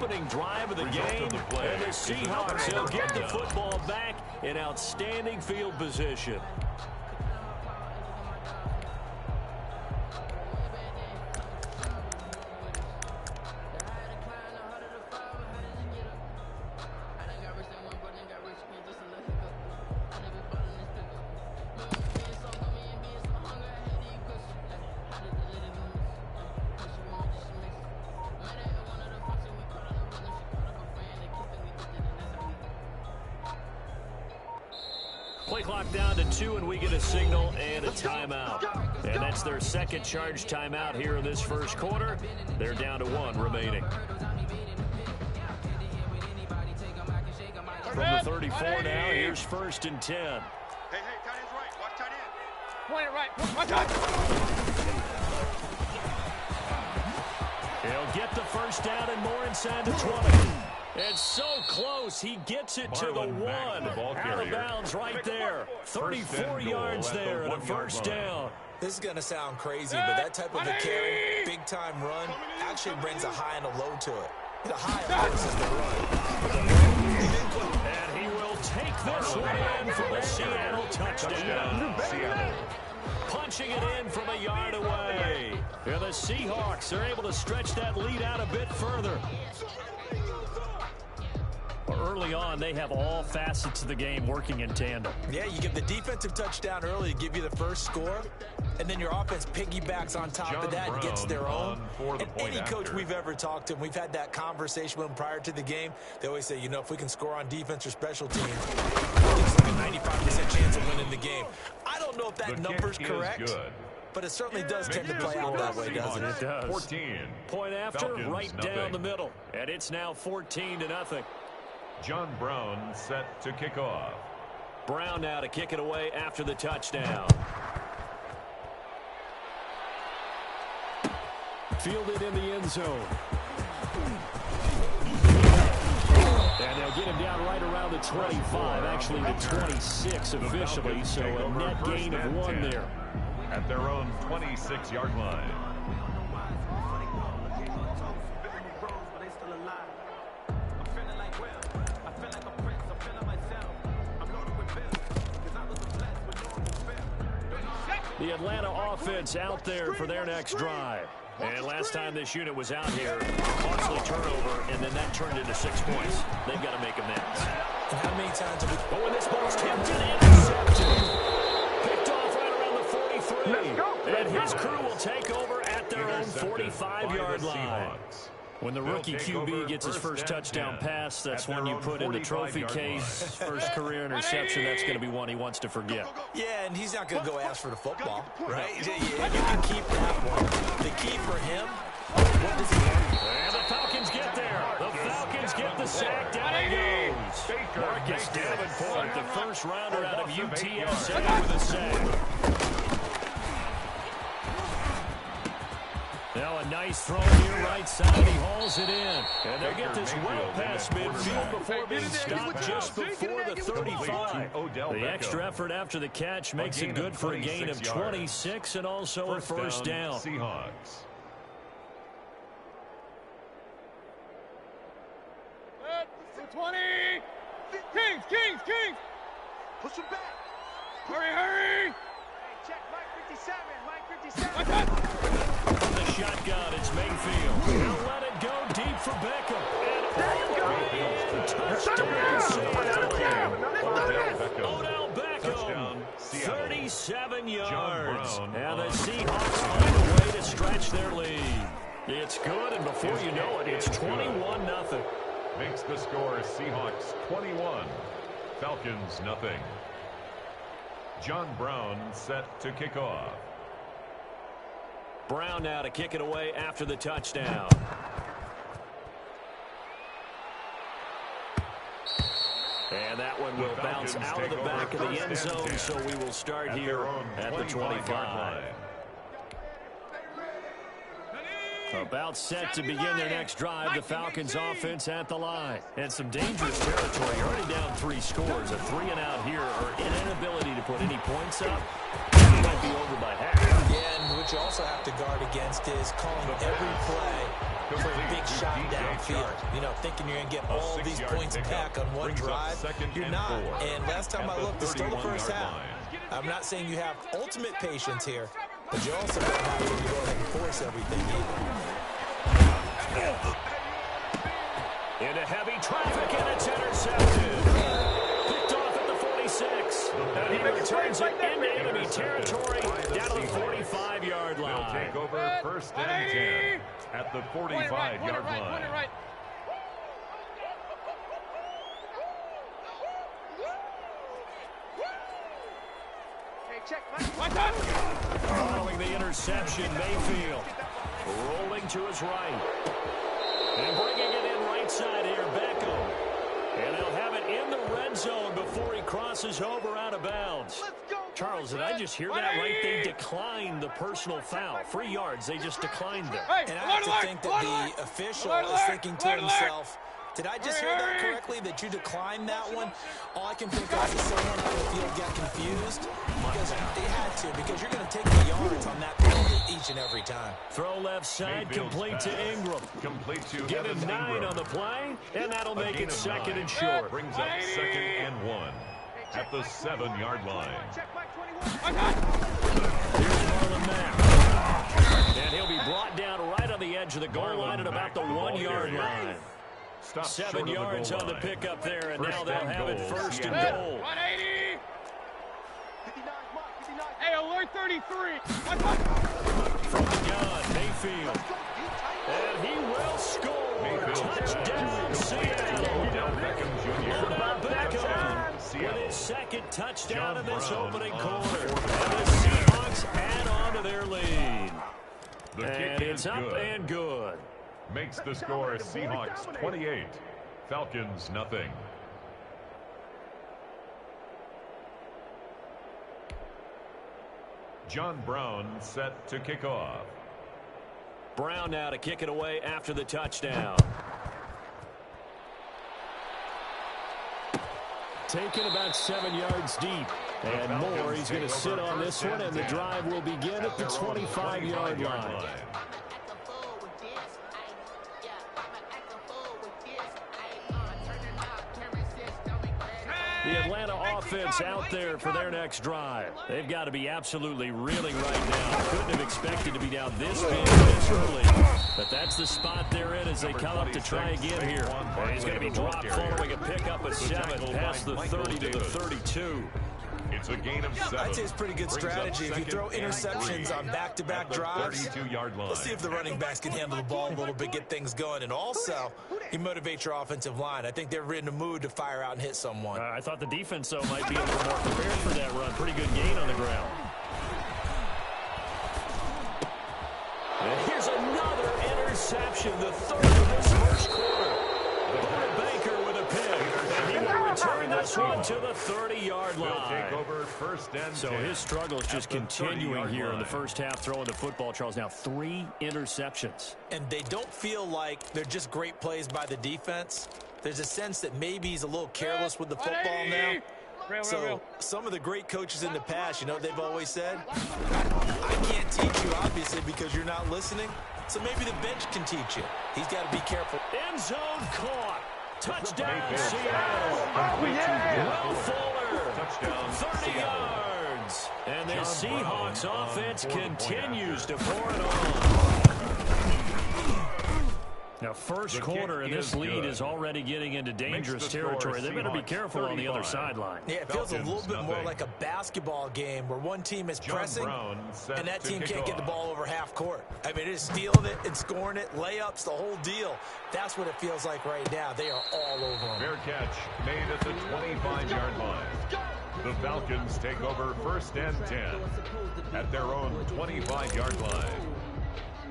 opening drive of the game. And the Seahawks will get the football back in outstanding field position. Play clock down to 2, and we get a signal and a timeout. And that's their second charge timeout here in this first quarter. They're down to 1 remaining. From the 34 now, here's 1st and 10. Hey, tight end's right. Watch tight end. Point it right. Watch out. He'll get the first down and more inside the 20. It's so close. He gets it to the 1. Out of bounds right there. 34 yards there and a first down. This is going to sound crazy, but that type of a carry, big-time run, actually brings a high and a low to it. The high, of course, is the run. And he will take this one in for the Seattle touchdown. Punching it in from a yard away. And the Seahawks are able to stretch that lead out a bit further. Early on, they have all facets of the game working in tandem. Yeah, you give the defensive touchdown early to give you the first score, and then your offense piggybacks on top of that and gets their own. And any coach we've ever talked to, and we've had that conversation with them prior to the game, they always say, you know, if we can score on defense or special teams, it's like a 95% chance of winning the game. I don't know if that number's correct, but it certainly does tend to play out that way, doesn't it? It does. 14. Point after, right down the middle. And it's now 14-0. John Brown set to kick off. Brown now to kick it away after the touchdown. Fielded in the end zone. And they'll get him down right around the 25, actually the 26 officially, so a net gain of 1 there. At their own 26-yard line. The Atlanta offense out there for their next drive. And last time this unit was out here, costly turnover, and then that turned into 6 points. They've got to make amends. And how many times have we... Oh, and this ball's tipped and intercepted. Picked off right around the 43. And his crew will take over at their own 45-yard line. When the rookie QB gets his first touchdown pass, that's one you put in the trophy case. First career interception, that's going to be one he wants to forget. Yeah, and he's not going to go ask for the football, right? Yeah, you can keep that one. The key for him, what does he want? And the Falcons get there. The Falcons get the sack. Down he goes. Marcus Davenport, the first rounder out of UTSA with a sack. Now a nice throw here right side. He hauls it in. And they get this well past midfield before being stopped just before the 35. The extra effort after the catch makes it good for a gain of 26 and also a first down. Seahawks. Set 20. Kings. Push him back. Hurry. Hey, check Mike 57. Watch out. From the shotgun, it's Mayfield. He'll let it go deep for Beckham. And all the way in. Touchdown, Seattle. Odell Beckham, 37 yards. And the Seahawks find a way to stretch their lead. It's good, and before you know it, it's 21-0. Makes the score Seahawks 21. Falcons nothing. John Brown set to kick off. Brown now to kick it away after the touchdown. And that one will bounce out of the back of the end zone, so we will start here at the 25. About set to begin their next drive. The Falcons offense at the line. And some dangerous territory. Already down 3 scores. A 3-and-out here, or an inability to put any points up. It might be over by half. Yeah, and what you also have to guard against is calling every play for a big shot downfield. You know, thinking you're going to get all these points back on one drive. You're not. And last time I looked, it's still the first half. I'm not saying you have ultimate patience here, but you also don't have to go ahead and force everything either. Into heavy traffic, and it's intercepted. Picked off at the 46. And he returns it into enemy territory down to the 45-yard line. They'll take over first and 10 at the 45-yard line. Following the interception, Mayfield rolling to his right. And bringing it in right side here, Beckham. And he'll have it in the red zone before he crosses over out of bounds. Charles, did I just hear that right? They declined the personal foul. 3 yards, they just declined them. And I have to think that the official is thinking to himself, did I just hear that correctly, that you declined that one? All I can think of is someone on the field got confused because they had to, because you're going to take the yards on that penalty each and every time. Throw left side, complete to Ingram. Complete to Give him 9 on the play, and that'll make it second and short. Brings up second and 1 at the 7-yard line. Here's Marlon Mack. And he'll be brought down right on the edge of the goal line at about the 1-yard line. 7 yards on the pickup there, and now they'll have it first and goal. 180. Hey, alert 33. From the gun, Mayfield. And he will score. Touchdown, Seattle. Beckham with his second touchdown in this opening quarter. And the Seahawks add on to their lead. And it's up and good. Makes the score Seahawks 28, Falcons nothing. John Brown set to kick off. Brown now to kick it away after the touchdown. Taken about 7 yards deep. And more, he's going to sit on this one, and the drive will begin at the 25-yard line. The Atlanta offense out there for their next drive. They've got to be absolutely reeling right now. Couldn't have expected to be down this big this early. But that's the spot they're in as they come up to try again here. And he's going to be dropped following a pickup of 7 past the 30 to the 32. It's a gain of 7. I'd say it's pretty good strategy. If you throw interceptions on back-to-back drives, 32-yard line. let's see if the running backs can handle the ball a little bit, get things going. And also, you motivate your offensive line. I think they're in the mood to fire out and hit someone. I thought the defense, though, might be a little more prepared for that run. Pretty good gain on the ground. And here's another interception, the third of this first quarter. Baker with a pick, and he will return this one to the 30-yard line. Take over first and so 10 his struggle is just continuing here in the first half, throwing the football, Charles. Now 3 interceptions. And they don't feel like they're just great plays by the defense. There's a sense that maybe he's a little careless with the football now. So some of the great coaches in the past, you know, they've always said, I can't teach you, obviously, because you're not listening. So maybe the bench can teach you. He's got to be careful. End zone caught. Touchdown, Seattle. Will Fuller. Touchdown, 30 yards. And the Seahawks offense continues to pour it on. Now, first quarter, and this lead is already getting into dangerous territory. They better be careful on the other sideline. Yeah, it feels a little bit more like a basketball game where one team is pressing and that team can't get the ball over half court. I mean, it is stealing it and scoring it, layups, the whole deal. That's what it feels like right now. They are all over them. Fair catch made at the 25-yard line. The Falcons take over first and 10 at their own 25-yard line.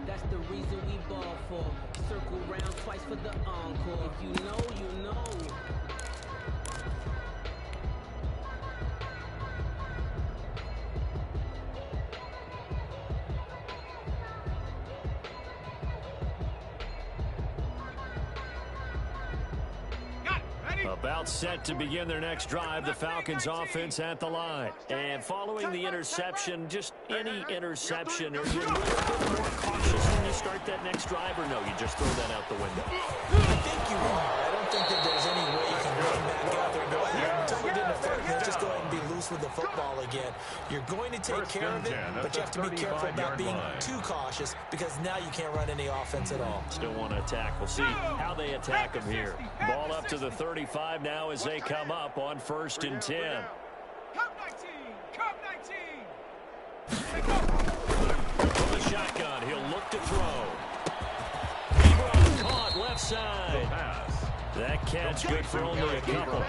That's the reason we ball for. Circle round twice for the encore. If you know, you know. About set to begin their next drive, the Falcons offense at the line. And following the interception, just any interception, are you a little bit more cautious when you start that next drive, or no, you just throw that out the window? I think you are. I don't think that there's any way you can run back out there and go, hey, until we didn't affect me, let's just go ahead and be loose with the football again. You're going to take care of it, but you have to be careful about being too cautious because now you can't run any offense at all. Still want to attack. We'll see how they attack him here. Ball up to the 35 now as they come up on 1st and 10. Come 19! Come 19! From the shotgun, he'll look to throw. Ebron caught left side. That catch good for only a couple.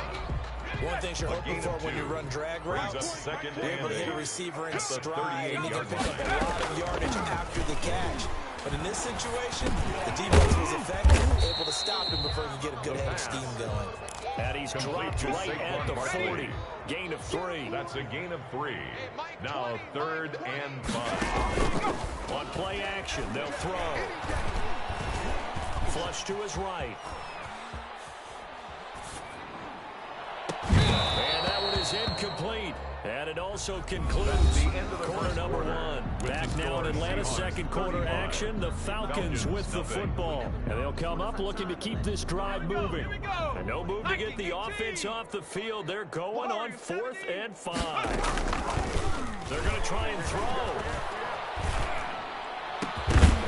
One thing you're hoping for when you run drag routes, you're able to hit a receiver in stride, and you can pick up a lot of yardage after the catch. But in this situation, the defense was effective, able to stop him before he could get a good head of steam going. And he's dropped right at the 40. Gain of 3. That's a gain of 3. Now 3rd and 5. On play action, they'll throw. Flush to his right. And that one is incomplete. And it also concludes quarter number 1. Back now in Atlanta's second quarter action. The Falcons with the football. And they'll come up looking to keep this drive moving. And no move to get the offense off the field. They're going on 4th and 5. They're going to try and throw.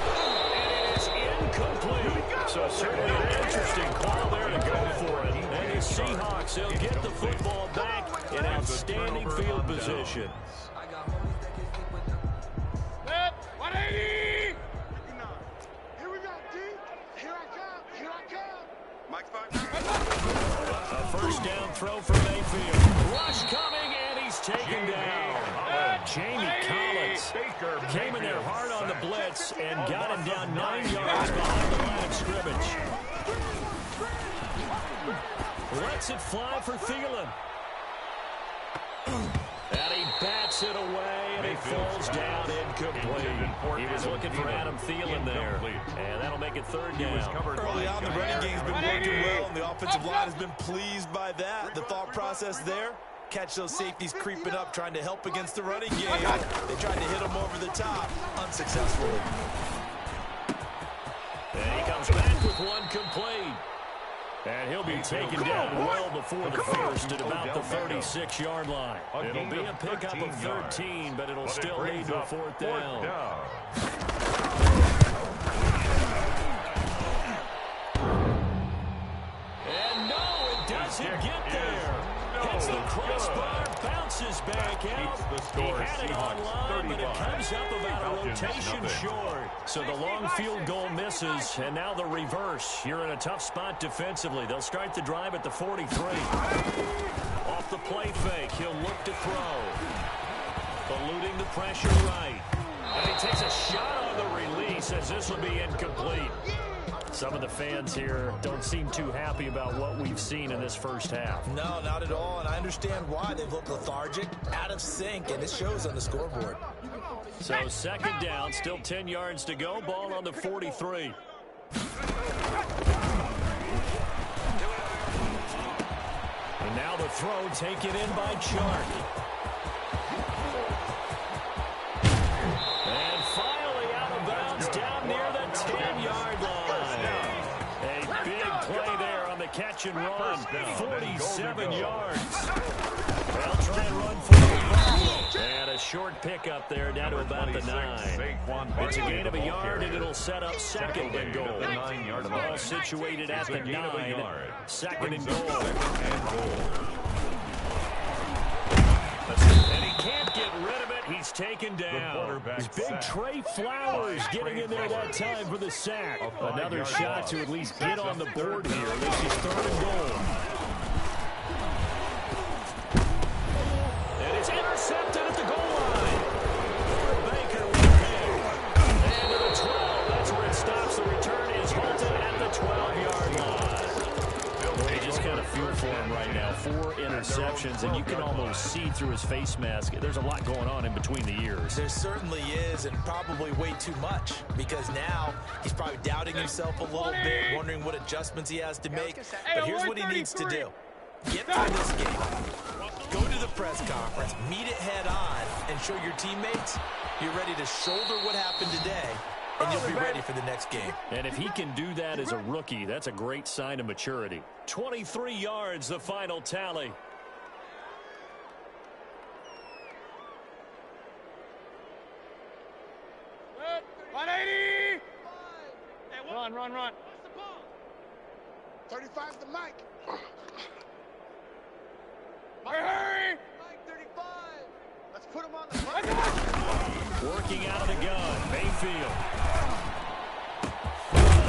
And it is incomplete. So certainly an interesting call there to go for it. And the Seahawks, they'll get the football back in outstanding field position. Set, 180! Here we go, D. Here I come. Here I come. Mike's fine. A first down throw for Mayfield. Rush coming, and he's taken down. Jamie Collins came in there hard on the blitz and got him down 9 yards behind the line of scrimmage. Lets it fly for Thielen. And he bats it away, and it falls down incomplete. He was looking for Adam Thielen there, and that'll make it 3rd down. Early on, the running game's been working well, and the offensive line has been pleased by that. The thought process there, catch those safeties creeping up, trying to help against the running game. They tried to hit them over the top, unsuccessfully. And he comes back with one complete. And he'll be taken down well before the first at about the 36-yard line. It'll be a pickup of 13, but it'll still lead to a 4th down. And no, it doesn't get there. Hits the crossbar, bounces back out. He had it online, but it comes up about a rotation short. So the long field goal misses, and now the reverse. You're in a tough spot defensively. They'll start the drive at the 43. Off the play fake, he'll look to throw. Eluding the pressure right. And he takes a shot on the release as this will be incomplete. Some of the fans here don't seem too happy about what we've seen in this first half. No, not at all, and I understand why. They've looked lethargic, out of sync, and it shows on the scoreboard. So 2nd down, still 10 yards to go. Ball on the 43. And now the throw taken in by Chark. And finally out of bounds down near the 10-yard line. A big play there on the catch and run. 47 yards. They'll try and run for it. And a short pickup there down to about the 9. It's a gain of a yard, and it'll set up 2nd and goal. The ball situated at the 9. 2nd and goal. And he can't get rid of it. He's taken down. His big Trey Flowers getting in there that time for the sack. Another shot to at least get on the board here. This is 3rd and goal. And it's intercepted at the goal line. Baker with the pick. And to the 12. That's where it stops. The return is halted at the 12-yard line. They just kind of feel for him right now. 4 interceptions, and you can almost see through his face mask. There's a lot going on in between the ears. There certainly is, and probably way too much, because now he's probably doubting himself a little bit, wondering what adjustments he has to make. But here's what he needs to do. Get through this game. Go to the press conference, meet it head on, and show your teammates you're ready to shoulder what happened today and you'll be ready for the next game. And if he can do that as a rookie, that's a great sign of maturity. 23 yards, the final tally. Good. 180. Run. 35's the mic. Hurry. Mike 35. Let's put him on the front. Working out of the gun, Mayfield.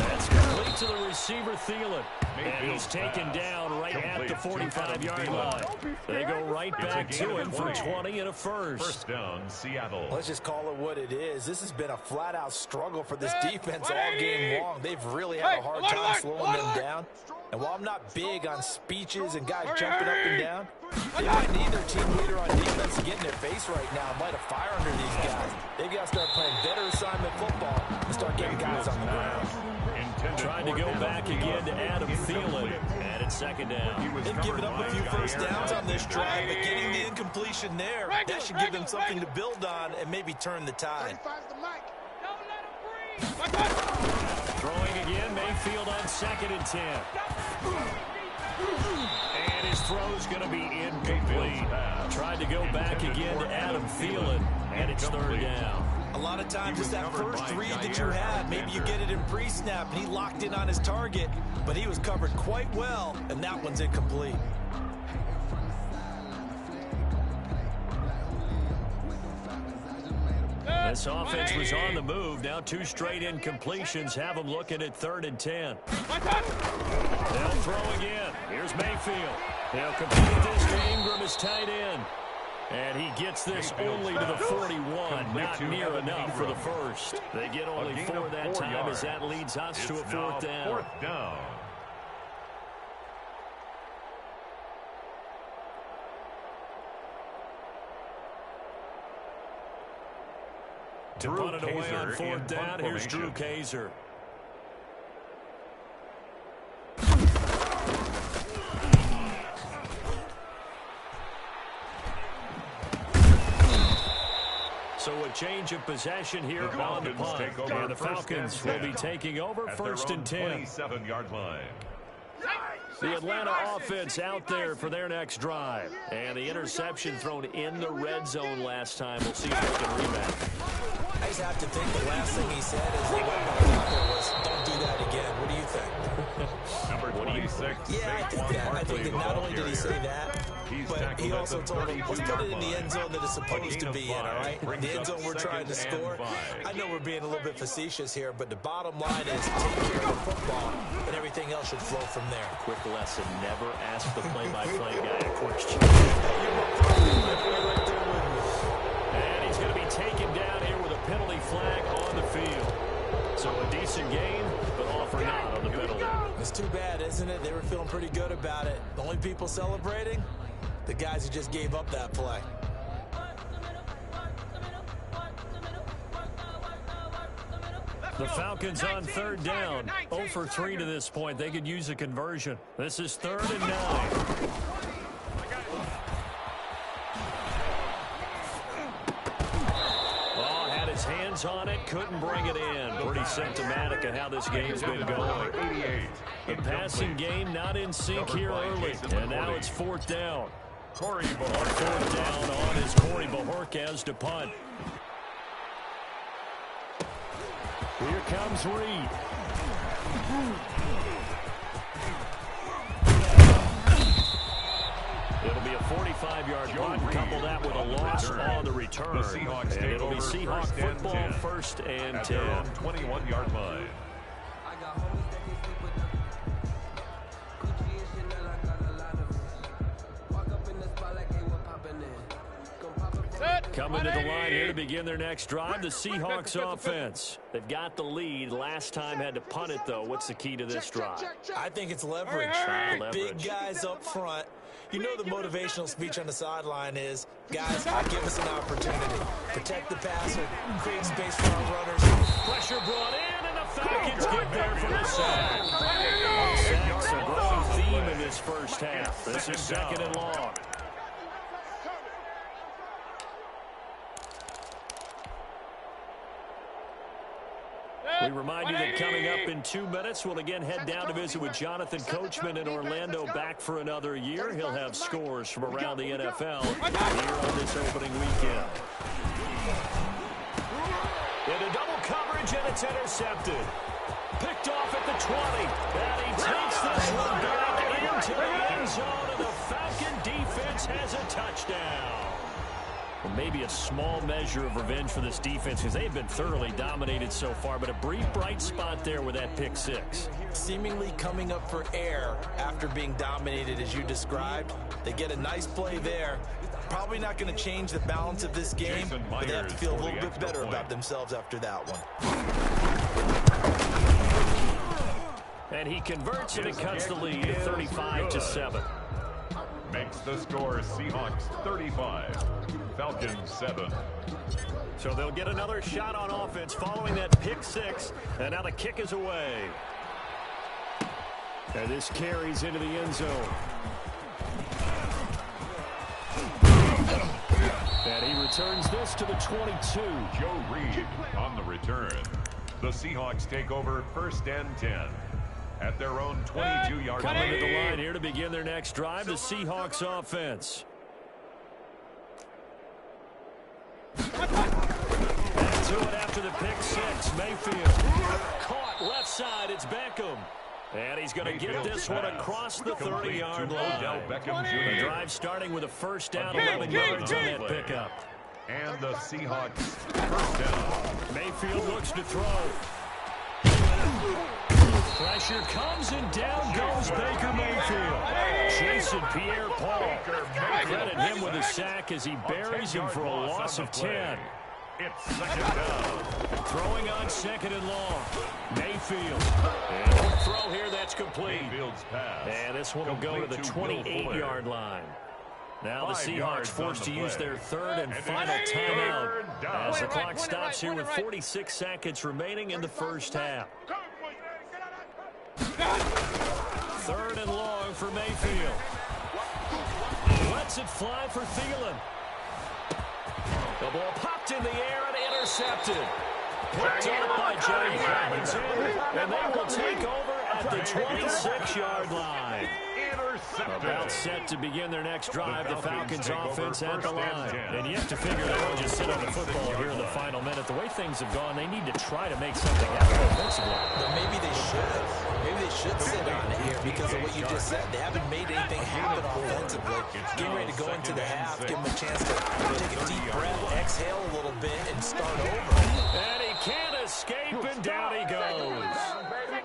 That's complete to the receiver, Thielen. And he's taken down right at the 45-yard line. They go right back to him for 20 and a first. First down, Seattle. Let's just call it what it is. This has been a flat-out struggle for this defense all game long. They've really had a hard time slowing them down. And while I'm not big on speeches and guys jumping up and down, they might need their team leader on defense to get in their face right now and light a fire under these guys. They've got to start playing better assignment football and start getting guys on the ground. Trying to go back again to Adam Thielen, and it's second down. They've given up a few first downs on this drive, but getting the incompletion there, that should give them something to build on and maybe turn the tide. 35's the mic. Don't let him breathe. Throwing again, Mayfield on 2nd and 10. And his throw's going to be incomplete. Tried to go back again to Adam Thielen, and it's third down. A lot of times it's that first read that you had. Maybe you get it in pre-snap, and he locked in on his target, but he was covered quite well, and that one's incomplete. This offense was on the move. Now 2 straight incompletions have them looking at 3rd and 10. They'll throw again. Here's Mayfield. He'll complete this to Ingram as tight end. And he gets this only to the 41, not near enough for the first. They get only 4 that time as that leads us to a 4th down. 4th down. To put it away on 4th down, here's Drew Kaiser. So a change of possession here on the punt. And the Falcons will be taking over 1st and 10. 27-yard line. The Atlanta offense out there for their next drive. And the interception thrown in the red zone last time. We'll see if they can rebound. I just have to think the last thing he said as they went out there was, don't do that again. What do you think? Number 26. Yeah, I think that not only did he say that, but he also told him, let's put it in the end zone that it's supposed to be in, all right? The end zone we're trying to score. I know we're being a little bit facetious here, but the bottom line is take care of the football, and everything else should flow from there. Quick lesson, never ask the play-by-play guy a question. And he's going to be taken down here with a penalty flag on the field. So a decent game, but all for naught on the penalty. It's too bad, isn't it? They were feeling pretty good about it. The only people celebrating, the guys who just gave up that play. The Falcons on 3rd down. 0 for 3 to this point. They could use a conversion. This is 3rd and 9. Hands on it, couldn't bring it in. Pretty symptomatic of how this game's been going. The passing game not in sync here early, and now it's 4th down. Corey On 4th down on is Corey Bojorquez to punt. Here comes Reed. It'll be a 45-yard punt, couple that with a loss on the return. And it'll be Seahawks football 1st and 10. 21-yard line. Coming to the line here to begin their next drive, the Seahawks offense. They've got the lead. Last time had to punt it, though. What's the key to this drive? I think it's leverage. Big guys up front. You know the motivational speech on the sideline is, guys, give us an opportunity. Protect the passer, create space for our runners. Pressure brought in, and the Falcons get there for the sack. Sacks a growing theme in this first half. This is 2nd and long. We remind you that coming up in 2 minutes, we'll again head down to visit with Jonathan Coachman in Orlando, back for another year. He'll have scores from around the NFL here on this opening weekend. Into double coverage, and it's intercepted. Picked off at the 20, and he takes this one back into the end zone, and the Falcon defense has a touchdown. Well, maybe a small measure of revenge for this defense because they've been thoroughly dominated so far, but a brief bright spot there with that pick six. Seemingly coming up for air after being dominated as you described. They get a nice play there. Probably not going to change the balance of this game, but they have to feel a little bit better about themselves after that one. And he converts and it cuts the lead to 35-7. Makes the score Seahawks 35, Falcons 7. So they'll get another shot on offense following that pick six, and now the kick is away. And this carries into the end zone. And he returns this to the 22. Joe Reed on the return. The Seahawks take over 1st and 10. At their own 22-yard line. Coming to the line here to begin their next drive, the Seahawks offense. And to it after the pick six, Mayfield. Caught left side, it's Beckham. And he's going to get this one across the 30-yard line. The drive starting with a first down, 11 yards on that pickup. And the Seahawks first down. Mayfield looks to throw. Pressure comes and down goes Baker Mayfield. Jason Pierre-Paul. Credit him with a sack as he buries him for a loss of 10. It's 2nd down. Throwing on 2nd and long. Mayfield. And a throw here that's complete. Mayfield's pass. And this one will go to the 28-yard line. Now the Seahawks forced to use their 3rd and final timeout as the clock stops here with 46 seconds remaining in the first half. 3rd and long for Mayfield. Lets it fly for Thielen. The ball popped in the air and intercepted. Picked up by Johnny Robinson, and they will take over at the 26-yard line. About set to begin their next drive, the Falcons offense at the line. And you have to figure they won't just sit on the football here in the final minute. The way things have gone, they need to try to make something happen offensively. But maybe they should. Maybe they should sit on it here because of what you just said. They haven't made anything happen offensively. Getting ready to go into the half, give them a chance to take a deep breath, exhale a little bit, and start over. And he can't escape, and down he goes.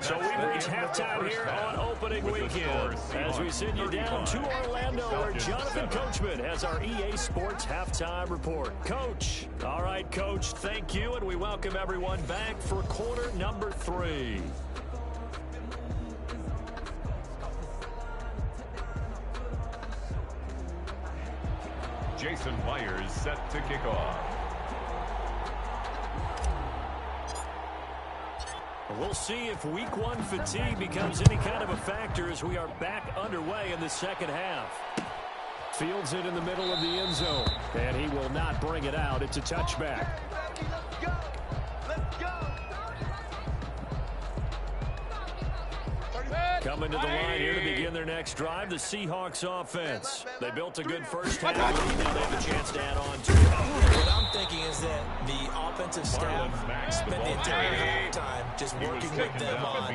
So we've reached halftime here on opening weekend as we send you down to Orlando where Jonathan Coachman has our EA Sports halftime report. Coach. All right, Coach, thank you, and we welcome everyone back for quarter number 3. Jason Myers set to kick off. We'll see if week 1 fatigue becomes any kind of a factor as we are back underway in the second half. Fields it in the middle of the end zone, and he will not bring it out. It's a touchback. Coming to the line here to begin their next drive, the Seahawks offense. They built a good first half lead. Now they have a chance to add on to it. What I'm thinking is that the offensive staff spent the entire halftime just working with them on,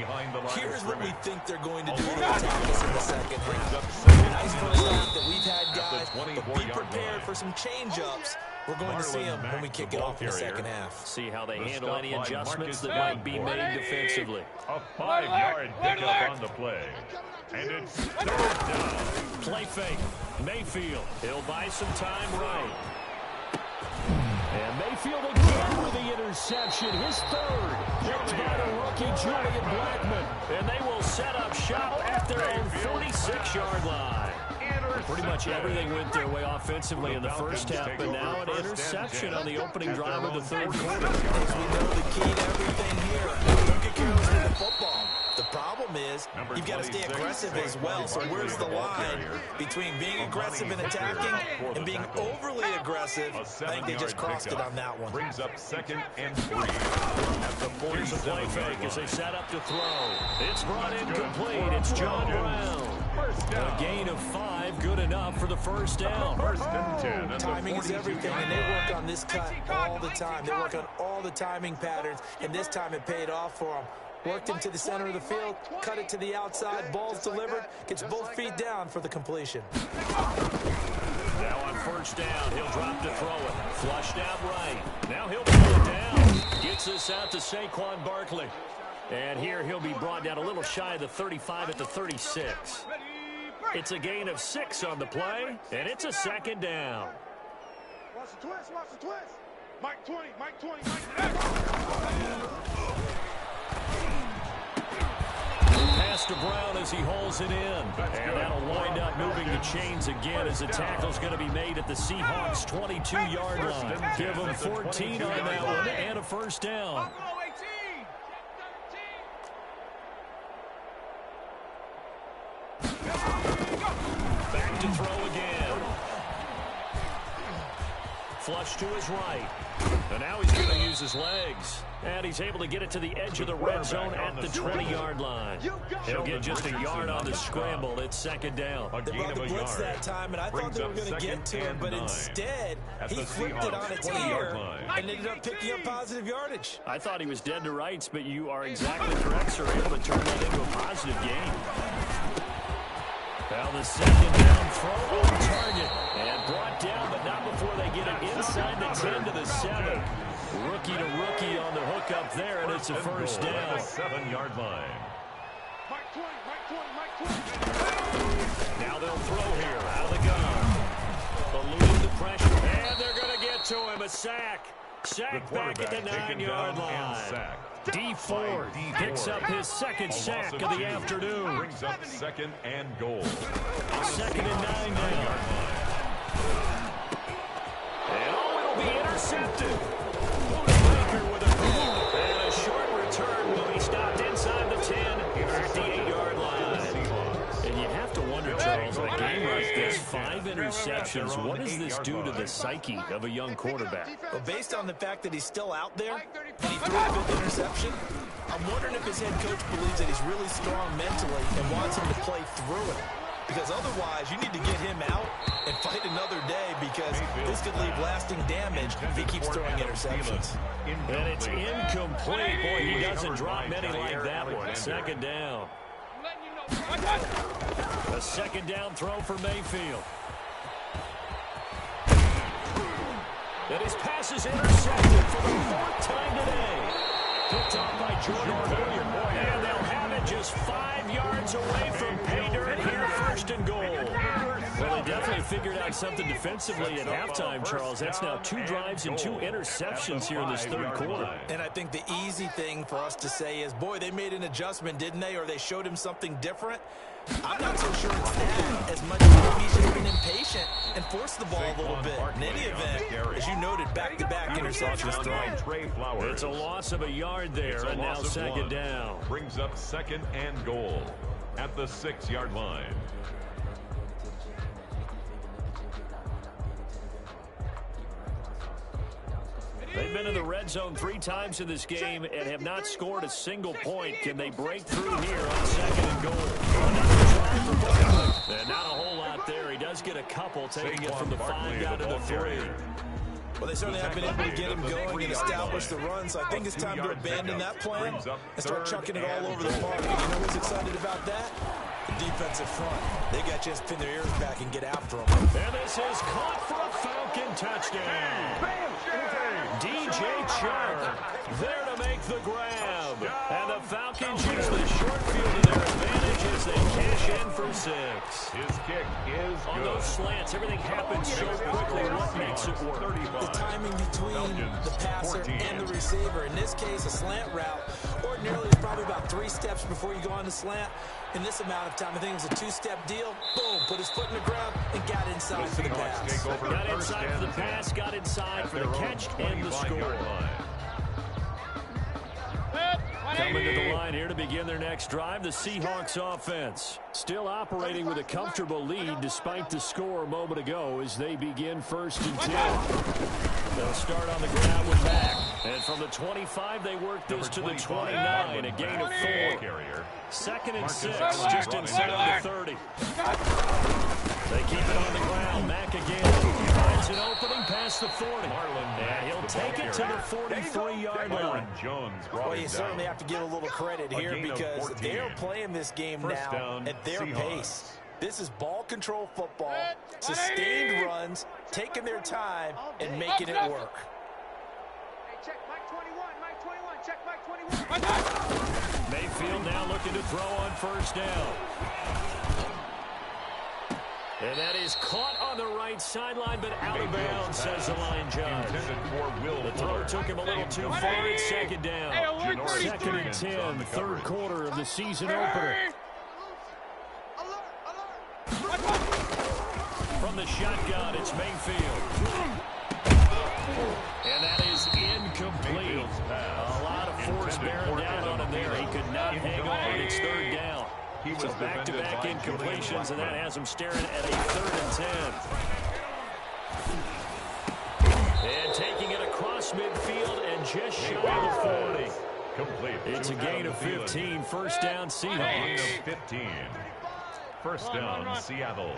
here's what we think they're going to do to attack us in the second half. Nice first half that we've had, guys, but be prepared for some change-ups. We're going to see them when we kick it off in the second half. See how they handle any adjustments that might be made defensively. A 5-yard pickup on the play. And it's 3rd down. Play fake. Mayfield. He'll buy some time right. And Mayfield again with the interception. His 3rd. Picked by the rookie Julian Blackmon. And they will set up shop at their own 46-yard line. Pretty much everything went their way offensively in the first half, but now an interception on the opening drive of the 3rd quarter. As we know, the key to everything here, don't get careless with the football. The problem is you've got to stay aggressive as well. So where's the line between being aggressive and attacking and being overly aggressive? I think they just crossed it on that one. Brings up 2nd and 3. Here's a play fake as they set up to throw. It's brought incomplete. It's John Brown. A gain of 5, good enough for the first down. 1st and 10. Timing is everything, and they work on this cut all the time. They work on all the timing patterns, and this time it paid off for them. Worked him to the center of the field, cut it to the outside, ball's delivered, gets both feet down for the completion. Now on 1st down, he'll drop to throw it. Flushed out right. Now he'll pull it down. Gets this out to Saquon Barkley. And here he'll be brought down a little shy of the 35 at the 36. It's a gain of 6 on the play, and it's a 2nd down. Watch the twist, watch the twist. Mike 20, Mike 20, Mike 20. Pass to Brown as he hauls it in. And that'll wind up moving the chains again as the tackle's going to be made at the Seahawks' 22-yard line. Give them 14 on that one and a 1st down. Back to throw again. Flush to his right. And now he's going to use his legs. And he's able to get it to the edge of the red zone at the 20-yard line. He'll get just a yard on the scramble. It's 2nd down. They brought the blitz that time, and I thought they were going to get to him, but instead he flipped it on its ear and ended up picking up positive yardage. I thought he was dead to rights, but you are exactly correct, sir. Able to turn that into a positive gain. Well, the 2nd down throw on target. And brought down, but not before they get it inside the 10 to the 7. Rookie to rookie on the hook up there, and it's a 1st down. 7-yard line. Mike 20, Mike 20, Mike 20. Now they'll throw here out of the gun. Eluding the pressure, and they're going to get to him. A sack. Sack back at the 9-yard line. D Ford picks up his 2nd sack of the afternoon. Brings up 2nd and goal. 2nd and 9 now. And it'll be intercepted. Baker with a goal. And a short return will be stopped inside the 10 at the 8-yard line. And you have to wonder, Charles, in a game like this, 5 interceptions, what does this do to the psyche of a young quarterback? Well, based on the fact that he's still out there and he threw a 5th interception, I'm wondering if his head coach believes that he's really strong mentally and wants him to play through it. Because otherwise, you need to get him out and fight another day, because this could leave lasting damage if he keeps throwing interceptions. And it's incomplete. Boy, he doesn't drop many like that one. 2nd down. A 2nd down throw for Mayfield. And his pass is intercepted for the 4th time today. Picked off by Jordan Williams. And they'll have it just 5 yards away from pay dirt here, 1st and goal. Well, they definitely figured out something defensively at halftime, Charles. That's now 2 drives and 2 interceptions here in this 3rd quarter. And I think the easy thing for us to say is, boy, they made an adjustment, didn't they? Or they showed him something different. I'm not so sure it's that as much as he's just been impatient and forced the ball a little bit. In any event, as you noted, back-to-back interceptions thrown. It's a loss of a yard there, and now 2nd down. Brings up 2nd and goal at the 6-yard line. They've been in the red zone 3 times in this game and have not scored a single point. Can they break through here on 2nd and goal? Another try for Barkley. And not a whole lot there. He does get a couple, taking it from the 5 down to the 3. Well, they certainly have been able to get him going and establish the run, so I think it's time to abandon that plan and start chucking it all over the park. And you know who's excited about that? The defensive front. They got to just pin their ears back and get after them. And this is caught for a Falcon touchdown. DJ Chark there to make the grab. And the Falcons use the short field to their advantage as they cash in for 6. His kick is on good. those slants, everything happens so quickly. What makes it work? The timing between the passer and the receiver. In this case, a slant route ordinarily is probably about 3 steps before you go on the slant. In this amount of time, I think it was a 2-step deal. Boom, put his foot in the ground and got inside for the pass. Got inside for the pass, got inside for the catch and the score. Coming to the line here to begin their next drive, the Seahawks offense. Still operating with a comfortable lead despite the score a moment ago as they begin 1st and 10. They'll start on the ground with Mack. And from the 25, they work this to the 29, a gain of 4. 2nd and 6, just inside the 30. They keep it on the ground. Mack again. Finds an opening past the 40. And he'll take it to the 43-yard line. Well, you certainly have to give a little credit here because they're playing this game now at their pace. This is ball control football, sustained runs, taking their time, and making it work. Hey, check Mike 21, Mike 21, check Mike 21. Mayfield now looking to throw on 1st down. And that is caught on the right sideline, but out of bounds, says the line judge. The throw took him a little too far. It's 2nd down. 2nd and 10, 3rd quarter of the season opener. From the shotgun, it's Mayfield. And that is incomplete. A lot of force bearing down on him there. He could not hang on. It's 3rd down. So back-to-back incompletions, and that has him staring at a 3rd and 10. And taking it across midfield and just shy of the 40. Complete. It's a gain of 15. 1st down, Seahawks. Gain of 15. 1st down, Seattle.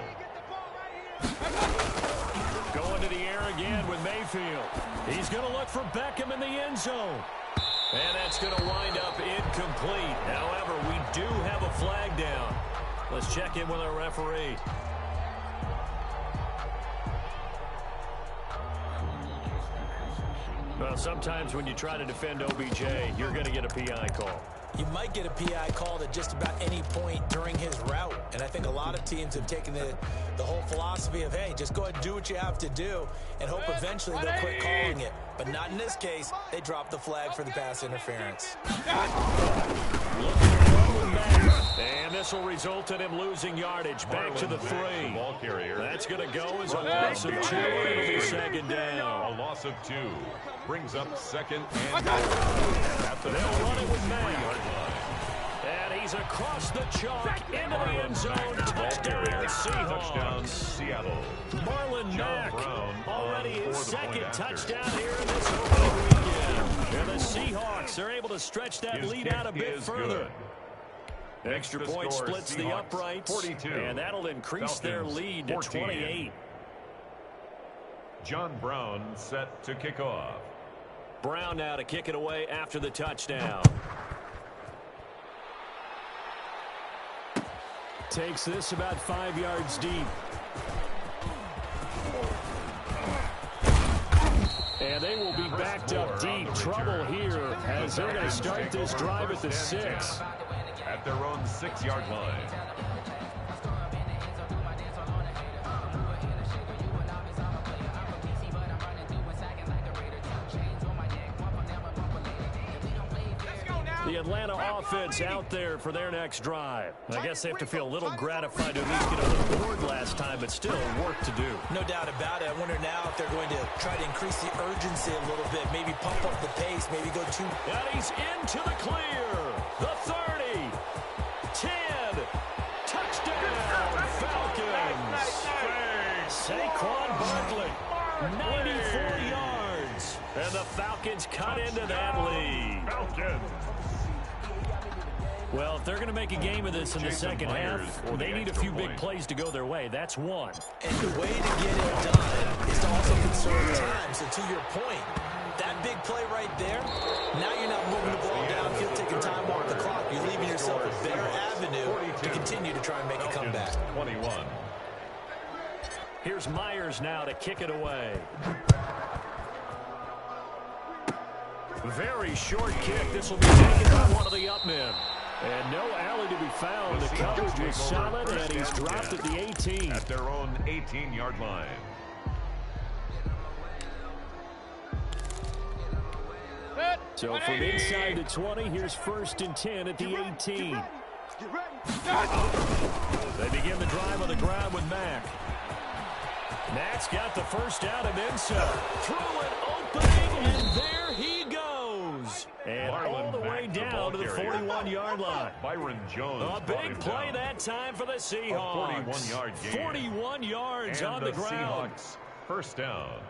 Going to the air again with Mayfield. He's going to look for Beckham in the end zone. And that's going to wind up incomplete. However, we do have a flag down. Let's check in with our referee. Well, sometimes when you try to defend OBJ, you're going to get a PI call. You might get a PI called at just about any point during his route. And I think a lot of teams have taken the whole philosophy of, hey, just go ahead and do what you have to do and hope eventually they'll quit calling it. But not in this case. They dropped the flag for the pass interference. And this will result in him losing yardage. Back to the 3. That's going to go as a loss of 2. It'll be 2nd down. A loss of 2. Brings up 2nd and they'll run it with Mack. And he's across the chalk into the end zone. Touchdown, Seahawks. Seattle. Marlon Mack already his 2nd touchdown here in this opening weekend. And the Seahawks are able to stretch that lead out a bit further. Extra point splits the uprights, 42. And that'll increase their lead to 28. John Brown set to kick off. Brown now to kick it away after the touchdown. Takes this about 5 yards deep. And they will be backed up deep. Trouble here as they're going to start this drive at the 6. At their own 6-yard line. The Atlanta offense out there for their next drive. I guess they have to feel a little gratified to at least get on the board last time, but still work to do. No doubt about it. I wonder now if they're going to try to increase the urgency a little bit, maybe pump up the pace, maybe go too. And he's into the clear. The 30. 10. Touchdown, Falcons. Saquon Barkley, 94 yards. And the Falcons cut into that lead. Well, if they're going to make a game of this in the second half, they need a few big plays to go their way. That's one. And the way to get it done is to also conserve time. So to your point, that big play right there, now you're not moving the ball downfield, taking time off the clock. You're leaving yourself a better avenue to continue to try and make a comeback. 21. Here's Myers now to kick it away. Very short kick. This will be taken by one of the up men. And no alley to be found. The coverage was solid, and he's dropped at the 18. At their own 18-yard line. So from inside the 20, here's 1st and 10 at the 18. They begin the drive on the ground with Mack. Mack's got the first out of Mensa. Through an opening, and there he goes. And all the way down to the 41-yard line. Byron Jones. A big play that time for the Seahawks. 41-yard gain. 41 yards and on the ground. Seahawks first down.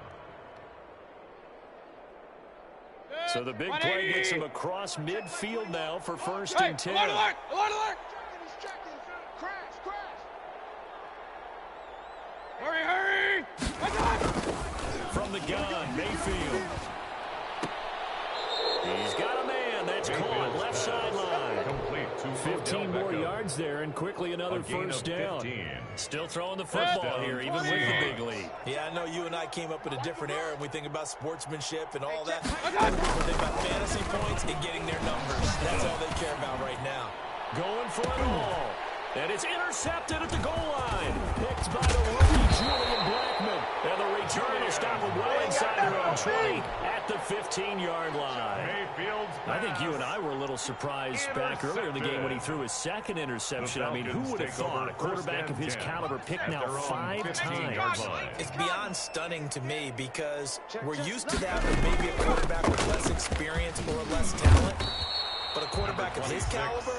So the big play gets him across midfield now for first and 10. Alert, alert, alert! Hurry, hurry! From the gun, Mayfield. He's got a man that's caught left sideline. Complete to 15 more yards there, and quickly another first down. Still throwing the football here, even with the big lead. Yeah, I know you and I came up in a different era, and we think about sportsmanship and all that. We think about fantasy points and getting their numbers. That's all they care about right now. Going for it all. And it's intercepted at the goal line. Picked by the rookie, Julian Blackman. And the return will stop him well inside their own 20 at the 15-yard line. I think you and I were a little surprised back earlier in the game when he threw his second interception. I mean, who would have thought a quarterback of his caliber picked now 5 times? It's beyond stunning to me because we're used to that with maybe a quarterback with less experience or less talent. But a quarterback of his caliber,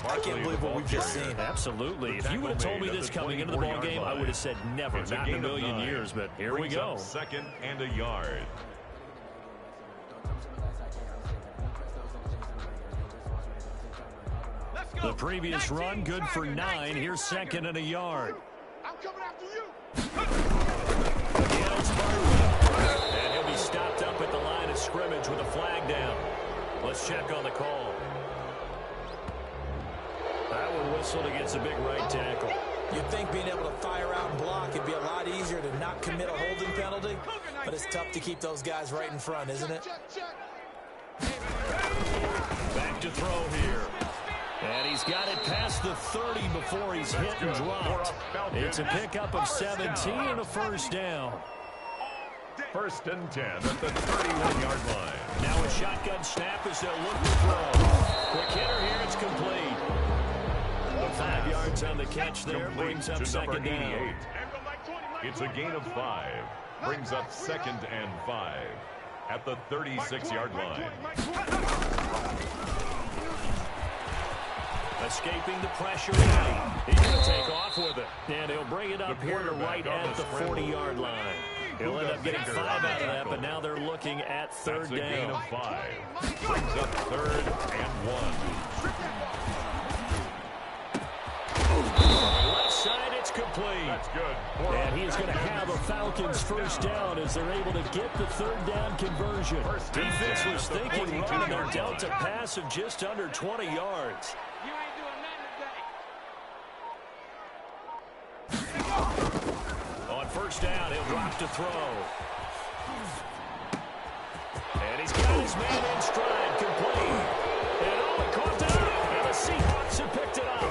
I can't believe what we've just seen. Absolutely. If you would have told me this coming into the ball game, I would have said never, not in a million years. But here we go. Second and a yard. The previous run, good for 9. Here's second and a yard. I'm coming after you. Again, it's Bartlett. And he'll be stopped up at the line of scrimmage with a flag down. Let's check on the call. That one whistled against a big right tackle. You'd think being able to fire out and block would be a lot easier to not commit a holding penalty, but it's tough to keep those guys right in front, isn't it? Back to throw here. And he's got it past the 30 before he's hit and dropped. It's a pickup of 17 and a first down. First and 10 at the 31-yard line. Now a shotgun snap as they'll look to throw. Quick hitter here, it's complete. 5 yards on the catch there, brings up second down. It's a gain of 5. Brings up second and 5 at the 36-yard line. Escaping the pressure. He's going to take off with it. And he'll bring it up here to right at the 40-yard line. He'll end up getting 5 out of that, but now they're looking at third down. Gain of 5. Brings up third and 1. Left side, it's complete. That's good. And he's going to have a Falcons first down as they're able to get the third down conversion. Defense was thinking running a delta pass of just under 20 yards. You ain't doing nothing today. On first down, he'll drop to throw. And he's got his man in stride, complete. And oh, he caught it up, and the Seahawks have picked it up.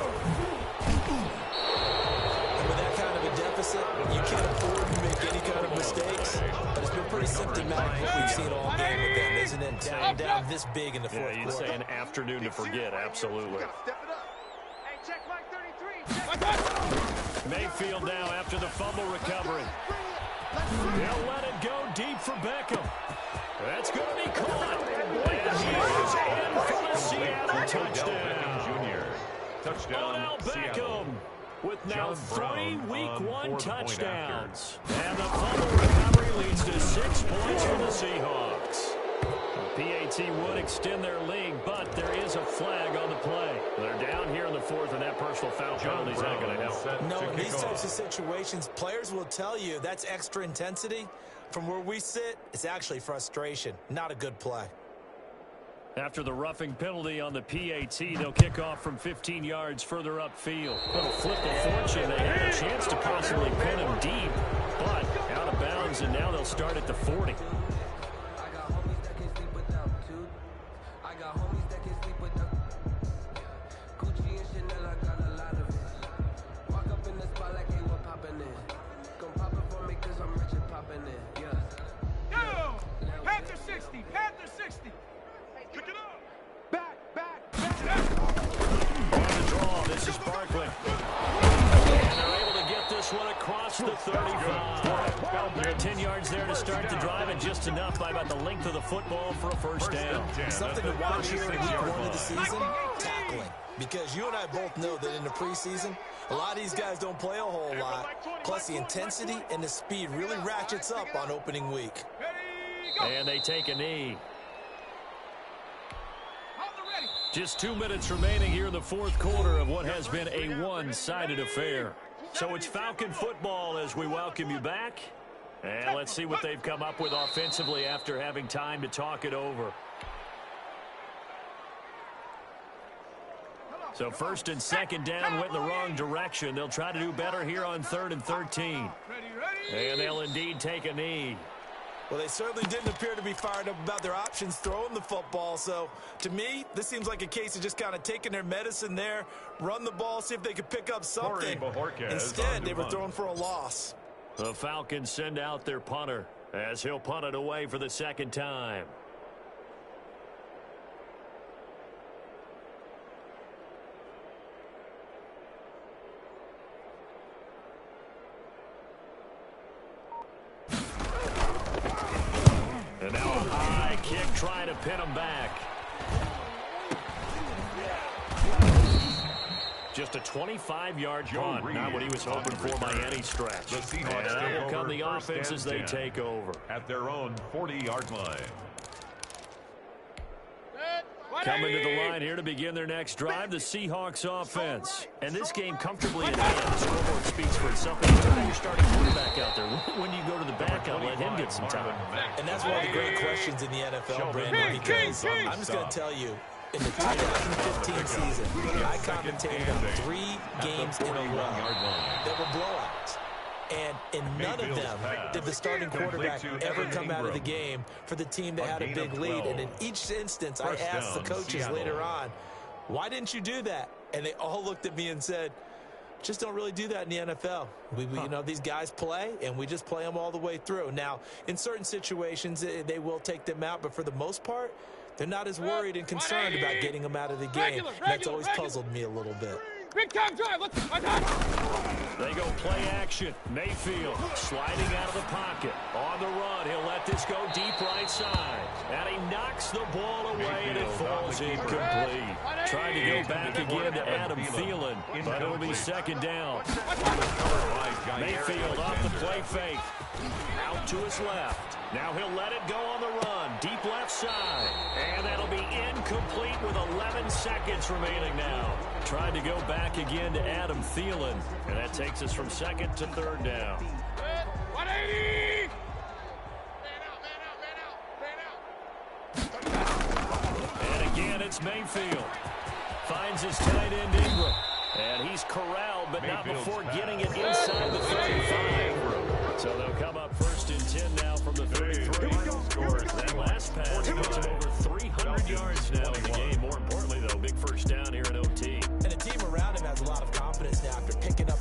And with that kind of a deficit, you can't afford to make any kind of mistakes. But it's been pretty symptomatic what we've seen all game with them, isn't it? Down this big in the fourth quarter. You'd say an afternoon to forget, absolutely. Hey, check Mike 33. Mayfield now after the fumble recovery. He'll let it go deep for Beckham. That's going to be caught. And he is in for the Seattle touchdown. Touchdown, Odell Beckham with now 3 Week 1 touchdowns. And the fumble recovery leads to 6 points for the Seahawks. The PAT would extend their lead, but there is a flag on the play. They're down here in the fourth, and that personal foul penalty is not going to help. No, in these types of situations, players will tell you that's extra intensity. From where we sit, it's actually frustration, not a good play. After the roughing penalty on the PAT, they'll kick off from 15 yards further upfield. Little flip of fortune. They had a chance to possibly pin him deep, but out of bounds, and now they'll start at the 40. Panther 60, Panther 60. Pick it up. Back. On the draw, this is Barkley. And they're able to get this this one across the 35. 10 yards there to start the drive, and just enough by about the length of the football for a first down. Something to watch here in week 1 of the season, tackling. Because you and I both know that in the preseason, a lot of these guys don't play a whole lot. Plus, the intensity and the speed really ratchets up on opening week. And they take a knee. Just 2 minutes remaining here in the fourth quarter of what has been a one-sided affair. So it's Falcon football as we welcome you back. And let's see what they've come up with offensively after having time to talk it over. So first and second down went in the wrong direction. They'll try to do better here on 3rd and 13. And they'll indeed take a knee. Well, they certainly didn't appear to be fired up about their options throwing the football. So, to me, this seems like a case of just kind of taking their medicine there, run the ball, see if they could pick up something. Instead, they were throwing for a loss. The Falcons send out their punter as he'll punt it away for the second time. And now a high kick trying to pin him back. Just a 25-yard punt, not what he was hoping for by any stretch. And that will come the offense as they take over. At their own 40-yard line. Coming to the line here to begin their next drive, the Seahawks offense. And this game comfortably in hand. The scoreboard speaks for itself. You turn your starting quarterback out there. When you go to the backup, let him get some time. And that's one of the great questions in the NFL, Brandon, because I'm just going to tell you, in the 2015 season, I commentated on 3 games in a row that were blowouts. And in none of them did the starting quarterback ever come out of the game for the team that had a big lead. And in each instance, I asked the coaches later on, why didn't you do that? And they all looked at me and said, just don't really do that in the NFL. You know, these guys play, and we just play them all the way through. Now, in certain situations, they will take them out, but for the most part, they're not as worried and concerned about getting them out of the game. And that's always puzzled me a little bit. Big time drive. Let's They go play action. Mayfield sliding out of the pocket. On the run, he'll let this go deep right side. And he knocks the ball away, and it falls incomplete. Trying to go back again to Adam Thielen, but it'll be second down. Mayfield off the play fake. Out to his left. Now he'll let it go on the run. Deep left side. And that'll be incomplete with 11 seconds remaining now. Tried to go back again to Adam Thielen. And that takes us from second to third down. 180! And again, it's Mayfield. Finds his tight end Ingram. And he's corralled, but not before getting it inside the 35. So they'll come up first and 10 now from the 33. That last pass puts him over 300 yards now in the game. More importantly, though, big first down here in OT. And the team around him has a lot of confidence now after picking up